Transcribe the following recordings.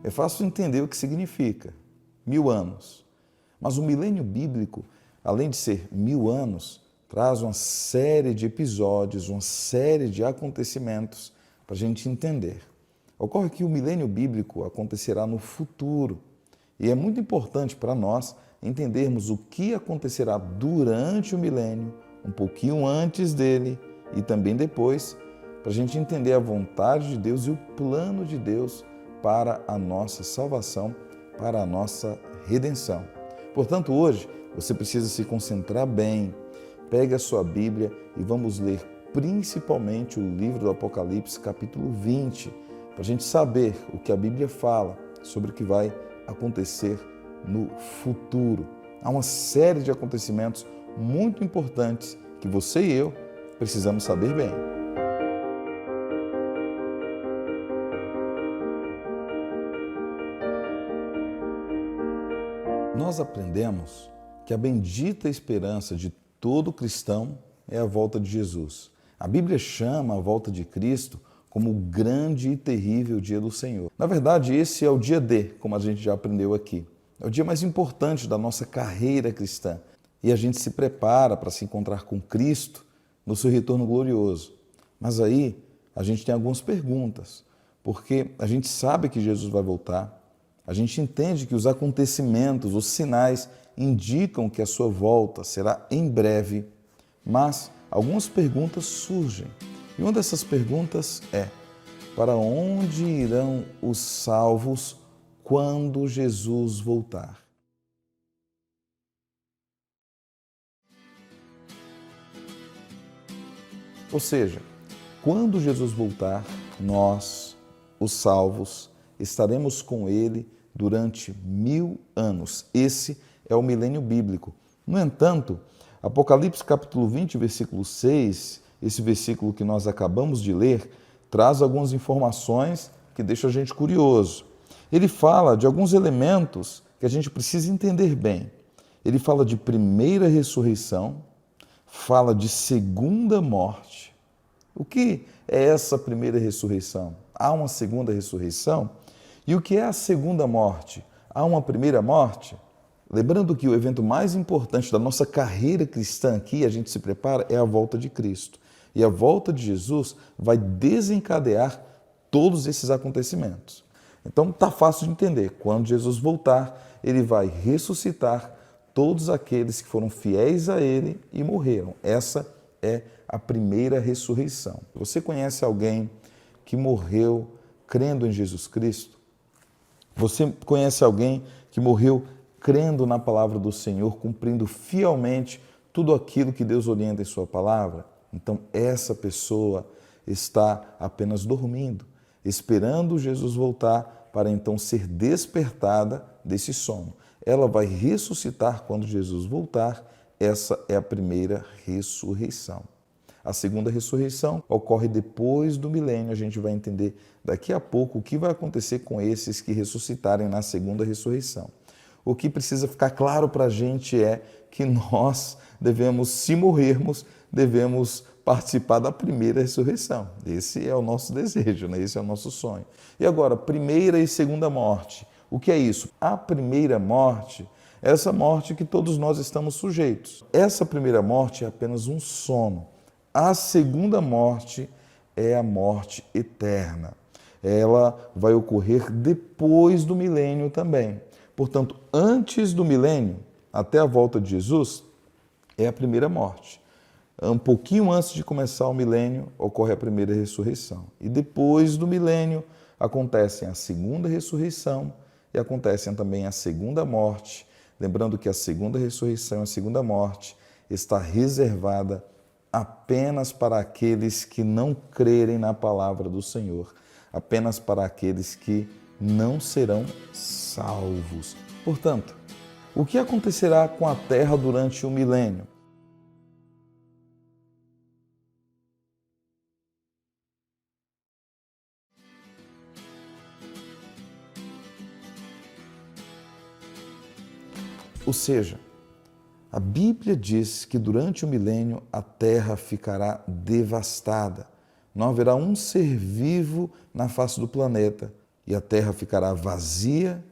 É fácil entender o que significa, 1000 anos. Mas o milênio bíblico, além de ser 1000 anos, traz uma série de episódios, uma série de acontecimentos para a gente entender. Ocorre que o milênio bíblico acontecerá no futuro e é muito importante para nós entendermos o que acontecerá durante o milênio, um pouquinho antes dele e também depois, para a gente entender a vontade de Deus e o plano de Deus para a nossa salvação, para a nossa redenção. Portanto, hoje você precisa se concentrar bem, pegue a sua Bíblia e vamos ler principalmente o livro do Apocalipse, capítulo 20, para a gente saber o que a Bíblia fala sobre o que vai acontecer no futuro. Há uma série de acontecimentos muito importantes que você e eu precisamos saber bem. Nós aprendemos que a bendita esperança de todo cristão é a volta de Jesus. A Bíblia chama a volta de Cristo como o grande e terrível dia do Senhor. Na verdade, esse é o dia D, como a gente já aprendeu aqui. É o dia mais importante da nossa carreira cristã. E a gente se prepara para se encontrar com Cristo no seu retorno glorioso. Mas aí a gente tem algumas perguntas, porque a gente sabe que Jesus vai voltar, a gente entende que os acontecimentos, os sinais indicam que a sua volta será em breve, mas algumas perguntas surgem. E uma dessas perguntas é: para onde irão os salvos quando Jesus voltar? Ou seja, quando Jesus voltar, nós, os salvos, estaremos com Ele durante 1000 anos. Esse é o milênio bíblico. No entanto, Apocalipse capítulo 20, versículo 6, esse versículo que nós acabamos de ler, traz algumas informações que deixam a gente curioso. Ele fala de alguns elementos que a gente precisa entender bem. Ele fala de primeira ressurreição, fala de segunda morte. O que é essa primeira ressurreição? Há uma segunda ressurreição? E o que é a segunda morte? Há uma primeira morte? Lembrando que o evento mais importante da nossa carreira cristã aqui, a gente se prepara, é a volta de Cristo. E a volta de Jesus vai desencadear todos esses acontecimentos. Então está fácil de entender. Quando Jesus voltar, ele vai ressuscitar todos aqueles que foram fiéis a ele e morreram. Essa é a primeira ressurreição. Você conhece alguém que morreu crendo em Jesus Cristo? Você conhece alguém que morreu crendo na palavra do Senhor, cumprindo fielmente tudo aquilo que Deus orienta em sua palavra? Então, essa pessoa está apenas dormindo, esperando Jesus voltar para então ser despertada desse sono. Ela vai ressuscitar quando Jesus voltar. Essa é a primeira ressurreição. A segunda ressurreição ocorre depois do milênio. A gente vai entender daqui a pouco o que vai acontecer com esses que ressuscitarem na segunda ressurreição. O que precisa ficar claro para a gente é que nós devemos, se morrermos, devemos participar da primeira ressurreição. Esse é o nosso desejo, né? Esse é o nosso sonho. E agora, primeira e segunda morte. O que é isso? A primeira morte é essa morte que todos nós estamos sujeitos. Essa primeira morte é apenas um sono. A segunda morte é a morte eterna. Ela vai ocorrer depois do milênio também. Portanto, antes do milênio, até a volta de Jesus, é a primeira morte. Um pouquinho antes de começar o milênio, ocorre a primeira ressurreição. E depois do milênio, acontecem a segunda ressurreição e acontecem também a segunda morte. Lembrando que a segunda ressurreição e a segunda morte está reservada apenas para aqueles que não crerem na palavra do Senhor, apenas para aqueles que não serão salvos. Portanto, o que acontecerá com a terra durante o milênio? Ou seja, a Bíblia diz que durante o milênio a terra ficará devastada. Não haverá um ser vivo na face do planeta, e a terra ficará vazia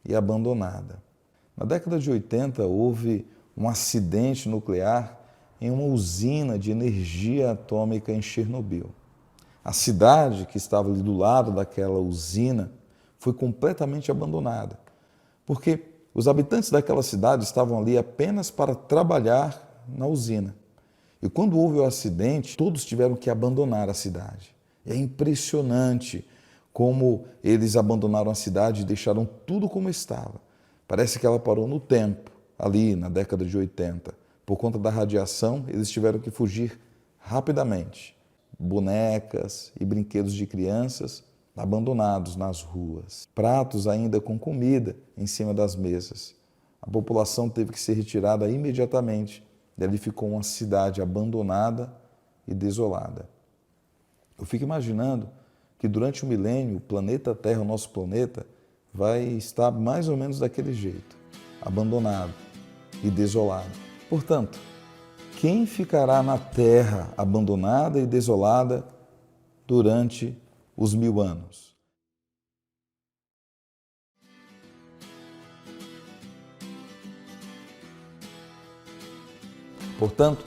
e abandonada. Na década de 80, houve um acidente nuclear em uma usina de energia atômica em Chernobyl. A cidade que estava ali do lado daquela usina foi completamente abandonada, porque os habitantes daquela cidade estavam ali apenas para trabalhar na usina. E quando houve o acidente, todos tiveram que abandonar a cidade. É impressionante como eles abandonaram a cidade e deixaram tudo como estava. Parece que ela parou no tempo, ali na década de 80. Por conta da radiação, eles tiveram que fugir rapidamente. Bonecas e brinquedos de crianças abandonados nas ruas. Pratos ainda com comida em cima das mesas. A população teve que ser retirada imediatamente. Dali ficou uma cidade abandonada e desolada. Eu fico imaginando que durante o milênio, o planeta Terra, o nosso planeta, vai estar mais ou menos daquele jeito, abandonado e desolado. Portanto, quem ficará na Terra abandonada e desolada durante os 1000 anos? Portanto,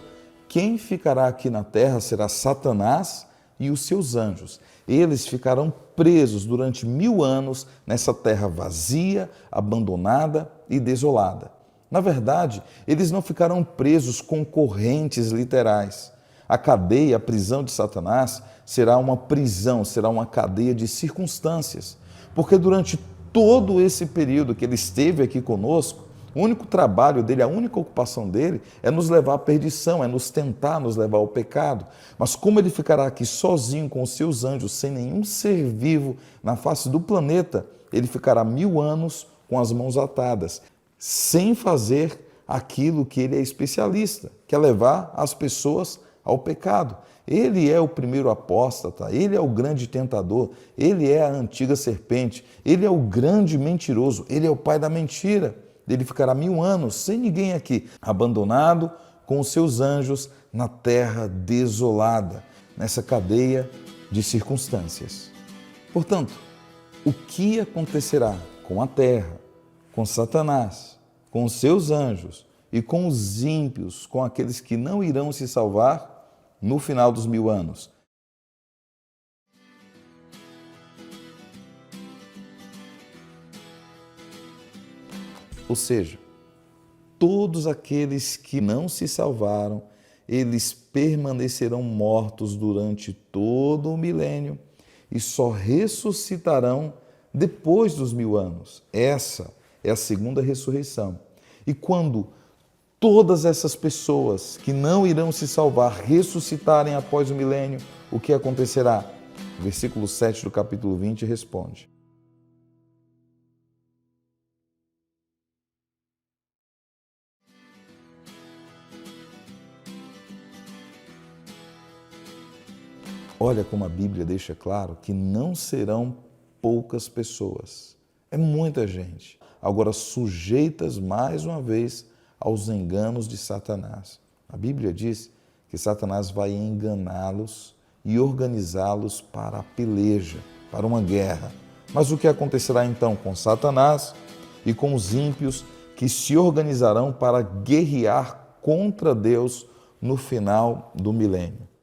quem ficará aqui na terra será Satanás e os seus anjos. Eles ficarão presos durante 1000 anos nessa terra vazia, abandonada e desolada. Na verdade, eles não ficarão presos com correntes literais. A cadeia, a prisão de Satanás, será uma prisão, será uma cadeia de circunstâncias. Porque durante todo esse período que ele esteve aqui conosco, o único trabalho dele, a única ocupação dele é nos levar à perdição, é nos tentar, nos levar ao pecado. Mas como ele ficará aqui sozinho com os seus anjos, sem nenhum ser vivo na face do planeta, ele ficará 1000 anos com as mãos atadas, sem fazer aquilo que ele é especialista, que é levar as pessoas ao pecado. Ele é o primeiro apóstata, ele é o grande tentador, ele é a antiga serpente, ele é o grande mentiroso, ele é o pai da mentira. Ele ficará 1000 anos sem ninguém aqui, abandonado com os seus anjos na terra desolada, nessa cadeia de circunstâncias. Portanto, o que acontecerá com a terra, com Satanás, com os seus anjos e com os ímpios, com aqueles que não irão se salvar no final dos 1000 anos? Ou seja, todos aqueles que não se salvaram, eles permanecerão mortos durante todo o milênio e só ressuscitarão depois dos 1000 anos. Essa é a segunda ressurreição. E quando todas essas pessoas que não irão se salvar ressuscitarem após o milênio, o que acontecerá? O versículo 7 do capítulo 20 responde: olha como a Bíblia deixa claro que não serão poucas pessoas. É muita gente. Agora sujeitas mais uma vez aos enganos de Satanás. A Bíblia diz que Satanás vai enganá-los e organizá-los para a peleja, para uma guerra. Mas o que acontecerá então com Satanás e com os ímpios que se organizarão para guerrear contra Deus no final do milênio?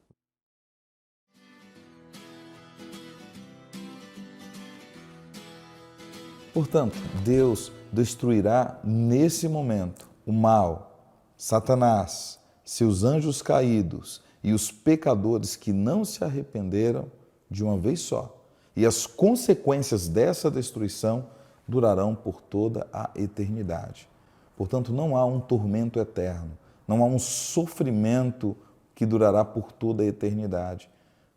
Portanto, Deus destruirá nesse momento o mal, Satanás, seus anjos caídos e os pecadores que não se arrependeram de uma vez só. E as consequências dessa destruição durarão por toda a eternidade. Portanto, não há um tormento eterno, não há um sofrimento que durará por toda a eternidade,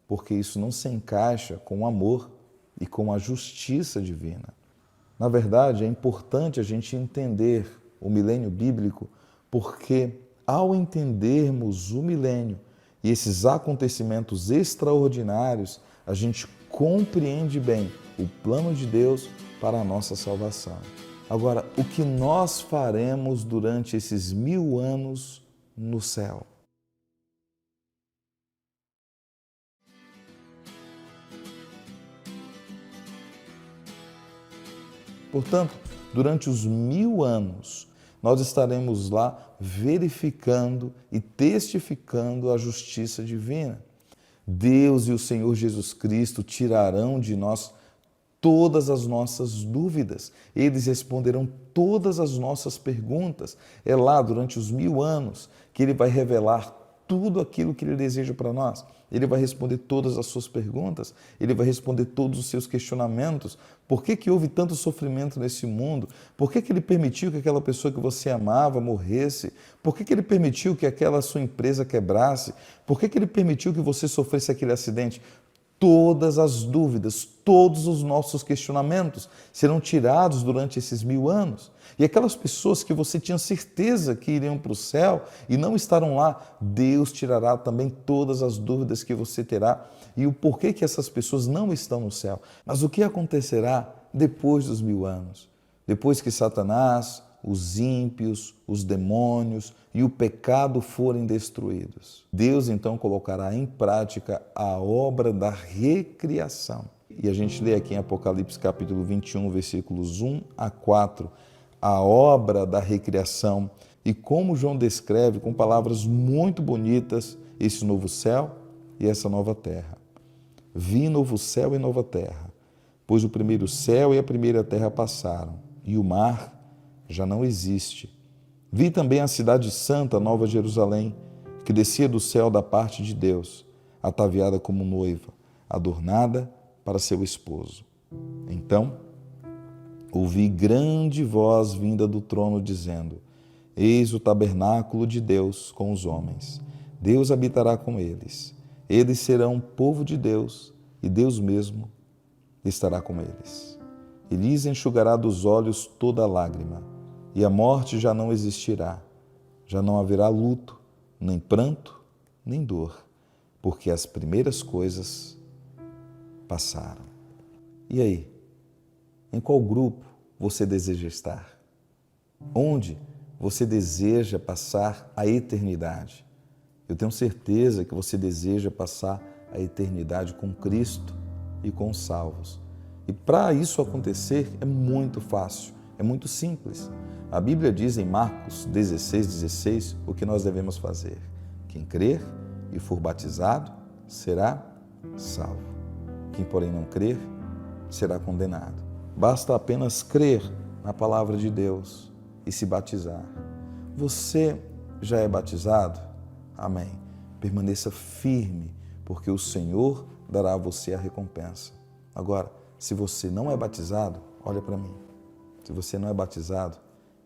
porque isso não se encaixa com o amor e com a justiça divina. Na verdade, é importante a gente entender o milênio bíblico, porque ao entendermos o milênio e esses acontecimentos extraordinários, a gente compreende bem o plano de Deus para a nossa salvação. Agora, o que nós faremos durante esses 1000 anos no céu? Portanto, durante os 1000 anos, nós estaremos lá verificando e testificando a justiça divina. Deus e o Senhor Jesus Cristo tirarão de nós todas as nossas dúvidas. Eles responderão todas as nossas perguntas. É lá, durante os 1000 anos, que Ele vai revelar tudo aquilo que Ele deseja para nós. Ele vai responder todas as suas perguntas, Ele vai responder todos os seus questionamentos. Por que houve tanto sofrimento nesse mundo? Por que Ele permitiu que aquela pessoa que você amava morresse? Por que Ele permitiu que aquela sua empresa quebrasse? Por que Ele permitiu que você sofresse aquele acidente? Todas as dúvidas, todos os nossos questionamentos serão tirados durante esses 1000 anos. E aquelas pessoas que você tinha certeza que iriam para o céu e não estarão lá, Deus tirará também todas as dúvidas que você terá e o porquê que essas pessoas não estão no céu. Mas o que acontecerá depois dos 1000 anos? Depois que Satanás, os ímpios, os demônios e o pecado forem destruídos. Deus então colocará em prática a obra da recriação. E a gente lê aqui em Apocalipse capítulo 21, versículos 1 a 4, a obra da recriação e como João descreve com palavras muito bonitas esse novo céu e essa nova terra. Vi novo céu e nova terra, pois o primeiro céu e a primeira terra passaram, e o mar já não existe. Vi também a cidade santa, Nova Jerusalém, que descia do céu da parte de Deus, ataviada como noiva, adornada para seu esposo. Então, ouvi grande voz vinda do trono dizendo: Eis o tabernáculo de Deus com os homens. Deus habitará com eles. Eles serão povo de Deus, e Deus mesmo estará com eles. E lhes enxugará dos olhos toda lágrima, e a morte já não existirá. Já não haverá luto, nem pranto, nem dor, porque as primeiras coisas passaram. E aí? Em qual grupo você deseja estar? Onde você deseja passar a eternidade? Eu tenho certeza que você deseja passar a eternidade com Cristo e com os salvos. E para isso acontecer é muito fácil, é muito simples. A Bíblia diz em Marcos 16:16 o que nós devemos fazer. Quem crer e for batizado será salvo. Quem, porém, não crer será condenado. Basta apenas crer na palavra de Deus e se batizar. Você já é batizado? Amém. Permaneça firme, porque o Senhor dará a você a recompensa. Agora, se você não é batizado, olha para mim. Se você não é batizado,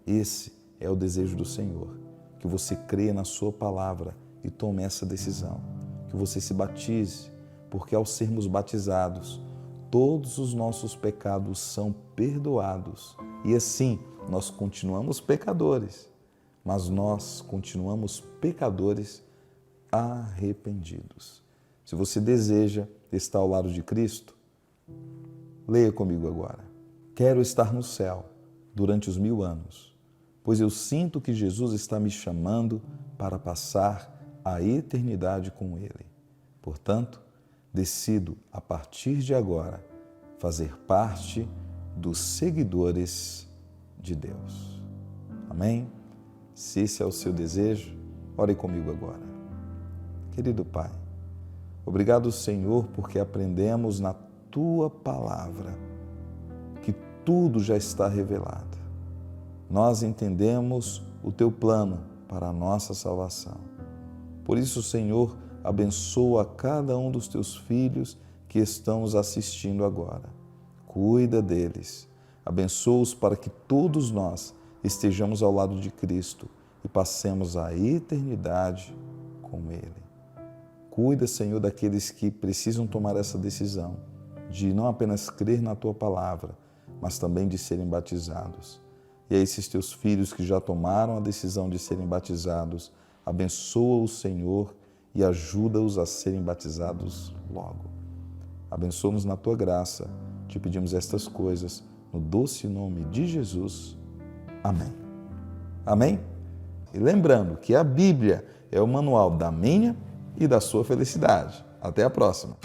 esse é o desejo do Senhor, que você creia na sua palavra e tome essa decisão, que você se batize, porque ao sermos batizados, todos os nossos pecados são perdoados. E assim, nós continuamos pecadores, mas nós continuamos pecadores arrependidos. Se você deseja estar ao lado de Cristo, leia comigo agora. Quero estar no céu durante os 1000 anos, pois eu sinto que Jesus está me chamando para passar a eternidade com Ele. Portanto, decido, a partir de agora, fazer parte dos seguidores de Deus. Amém? Se esse é o seu desejo, ore comigo agora. Querido Pai, obrigado, Senhor, porque aprendemos na Tua Palavra que tudo já está revelado. Nós entendemos o Teu plano para a nossa salvação. Por isso, Senhor, abençoa cada um dos Teus filhos que estão nos assistindo agora. Cuida deles. Abençoa-os para que todos nós estejamos ao lado de Cristo e passemos a eternidade com Ele. Cuida, Senhor, daqueles que precisam tomar essa decisão de não apenas crer na Tua Palavra, mas também de serem batizados. E a esses Teus filhos que já tomaram a decisão de serem batizados, abençoa-os, Senhor, e ajuda-os a serem batizados logo. Abençoa-nos na Tua graça. Te pedimos estas coisas no doce nome de Jesus. Amém. Amém? E lembrando que a Bíblia é o manual da minha e da sua felicidade. Até a próxima.